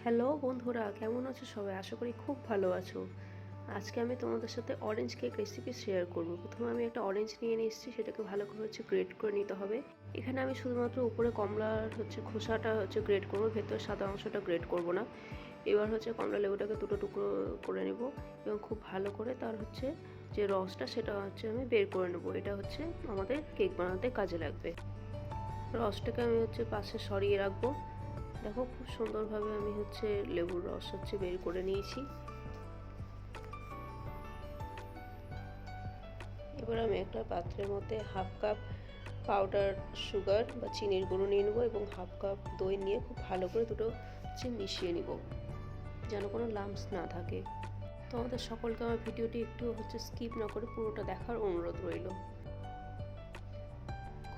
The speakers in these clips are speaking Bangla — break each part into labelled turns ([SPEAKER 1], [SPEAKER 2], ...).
[SPEAKER 1] হ্যালো বন্ধুরা, কেমন আছো সবাই? আশা করি খুব ভালো আছো। আজকে আমি তোমাদের সাথে অরেঞ্জ কেক রেসিপি শেয়ার করব। প্রথমে আমি একটা অরেঞ্জ নিয়ে এসেছি, সেটাকে ভালো করে গ্রেট করে নিতে হবে। এখানে আমি শুধুমাত্র উপরে কমলার খোসাটা গ্রেট করব, ভেতরে সাদা অংশটা গ্রেট করব না। এবার কমলা লেবুটাকে দুটো টুকরো করে নেব এবং খুব ভালো করে তার যে রসটা সেটা আমি বের করে নেব। এটা আমাদের কেক বানাতে কাজে লাগবে। রসটাকে আমি পাশে সরিয়ে রাখবো। দেখো খুব সুন্দরভাবে আমি লেবুর রস বের করে নিয়েছি। এবার আমি একটা পাত্রের মধ্যে হাফ কাপ পাউডার সুগার বা চিনির গুঁড়ো নিয়ে নেবো এবং হাফ কাপ দই নিয়ে খুব ভালো করে দুটো মিশিয়ে নিব, যেন কোনো লাম্পস না থাকে। তো আমাদের সকলকে আমার ভিডিওটি একটু স্কিপ না করে পুরোটা দেখার অনুরোধ রইল।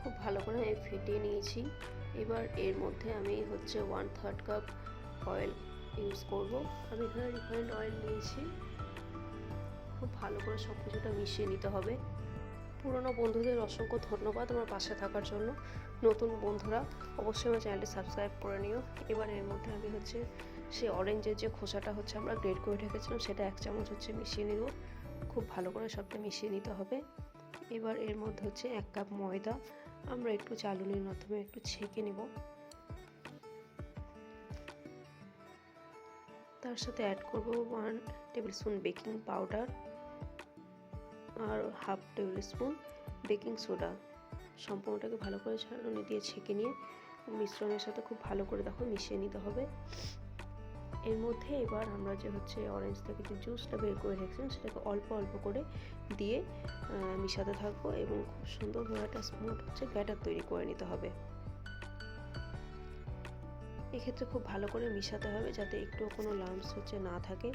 [SPEAKER 1] খুব ভালো করে আমি ফেটিয়ে নিয়েছি। এবার এর মধ্যে আমি 1/3 কাপ অয়েল ইউজ করব। আমি এখানে রিফাইন্ড অয়েল নিয়েছি। খুব ভালো করে সব কিছুটা মিশিয়ে নিতে হবে। পুরনো বন্ধুদের অসংখ্য ধন্যবাদ আমার পাশে থাকার জন্য। নতুন বন্ধুরা অবশ্যই আমার চ্যানেলটি সাবস্ক্রাইব করে নিও। এবার এর মধ্যে আমি সেই অরেঞ্জের যে খোসাটা আমরা গ্রেট করে রেখেছিলাম সেটা 1 চামচ মিশিয়ে নেব। খুব ভালো করে সবটা মিশিয়ে নিতে হবে। এবার এর মধ্যে 1 কাপ ময়দা আমরা একটু চালুনির মাধ্যমে একটু ছেঁকে নেব। তার সাথে অ্যাড করব 1 টেবিল স্পুন বেকিং পাউডার আর half tablespoon baking soda. সম্পূর্ণটাকে ভালো করে চালুনি দিয়ে ছেঁকে নিয়ে মিশ্রণের সাথে খুব ভালো করে মিশিয়ে নিতে হবে। এর মধ্যে এবার আমরা যে অরেঞ্জ থেকে যে জুসটা বের করে রেখেছিলাম সেটাকে অল্প অল্প করে দিয়ে মিশাতে থাকবো এবং খুব সুন্দরভাবে একটা স্মুথ ব্যাটার তৈরি করে নিতে হবে। এক্ষেত্রে খুব ভালো করে মিশাতে হবে যাতে একটুও কোনো লাম্পস না থাকে।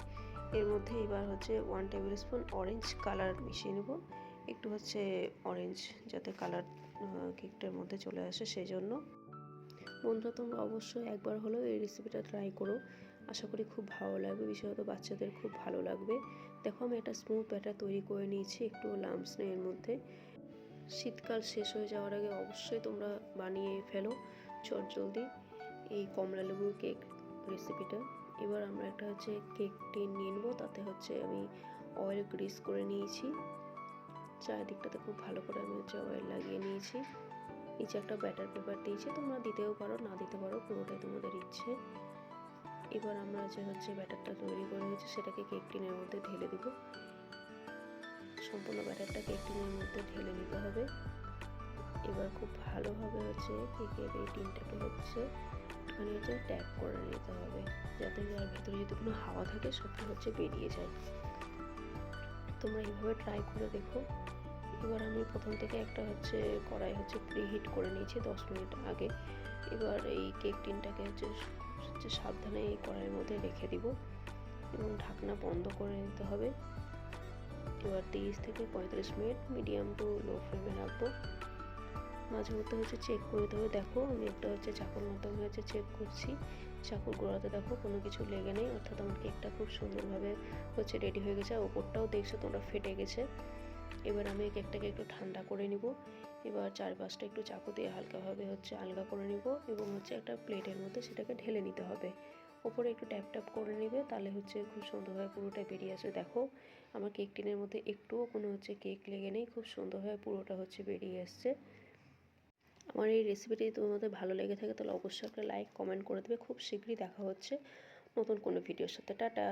[SPEAKER 1] এর মধ্যে এবার 1 টেবিল স্পুন অরেঞ্জ কালার মিশিয়ে নেব। একটু অরেঞ্জ যাতে কালার কেকটার মধ্যে চলে আসে সেই জন্য। বন্ধুরা তোমরা অবশ্যই একবার হলেও এই রেসিপিটা ট্রাই করো। আশা করি খুব ভালো লাগবে, বিশেষত বাচ্চাদের খুব ভালো লাগবে। দেখো আমি একটা স্মুথ ব্যাটার তৈরি করে নিয়েছি, একটু লাম্পস নেই এর মধ্যে। শীতকাল শেষ হয়ে যাওয়ার আগে অবশ্যই তোমরা বানিয়ে ফেলো চটজলদি এই কমলা লেবুর কেক রেসিপিটা। এবার আমরা একটা কেক টিন নিয়ে নেবো। তাতে আমি অয়েল গ্রিস করে নিয়েছি। চারিদিকটাতে খুব ভালো করে আমি অয়েল লাগিয়ে নিয়েছি। নিচে একটা ব্যাটার পেপার দিয়েছি, তোমরা দিতেও পারো না দিতে পারো, পুরোটাই তোমাদের ইচ্ছে। এবার আমরা ব্যাটারটা তৈরি করে নিয়েছি সেটাকে কেক টিনের মধ্যে ঢেলে দিব। সম্পূর্ণ ব্যাটারটা কেক টিনের মধ্যে ঢেলে নিতে হবে। এবার খুব ভালোভাবে কেকের এই টিনটাকে একটুখানি ট্যাপ করে নিতে হবে, যাতে আর ভেতরে যদি কোনো হাওয়া থাকে সবটা বেরিয়ে যায়। তোমরা এইভাবে ট্রাই করে দেখো। এবার আমি প্রথম থেকে একটা কড়াই প্রিহিট করে নিয়েছি 10 মিনিট আগে। এবার এই কেক টিনটাকে সাবধানে এই কড়াইয়ের মধ্যে রেখে দিব এবং ঢাকনা বন্ধ করে নিতে হবে। এবার 30 থেকে 35 মিনিট মিডিয়াম টু লো ফ্লেমে রাখবো। মাঝে মধ্যে চেক করে নিতে হবে। দেখো আমি একটা চাকুর মাধ্যমে চেক করছি, চাকুর গোড়াতে দেখো কোনো কিছু লেগে নেই, অর্থাৎ আমার কেকটা খুব সুন্দরভাবে রেডি হয়ে গেছে। আর ওপরটাও দেখছো তোমরা ফেটে গেছে। এবার আমি কেকটাকে একটু ঠান্ডা করে নিব। এবার চারপাশটা একটু চাকু দিয়ে হালকাভাবে আলগা করে নিব এবং একটা প্লেটের মধ্যে সেটাকে ঢেলে নিতে হবে। ওপরে একটু ট্যাপ ট্যাপ করে নেবে, তাহলে খুব সুন্দরভাবে পুরোটা বেরিয়ে আসবে। দেখো আমার কেক টিনের মধ্যে একটুও কোনো কেক লেগে নেই, খুব সুন্দরভাবে পুরোটা বেরিয়ে আসছে। আমার এই রেসিপিটি তোমাদের ভালো লেগে থাকে তাহলে অবশ্যই একটা লাইক কমেন্ট করে দেবে। খুব শীঘ্রই দেখা হচ্ছে নতুন কোনো ভিডিওর সাথে। টাটা।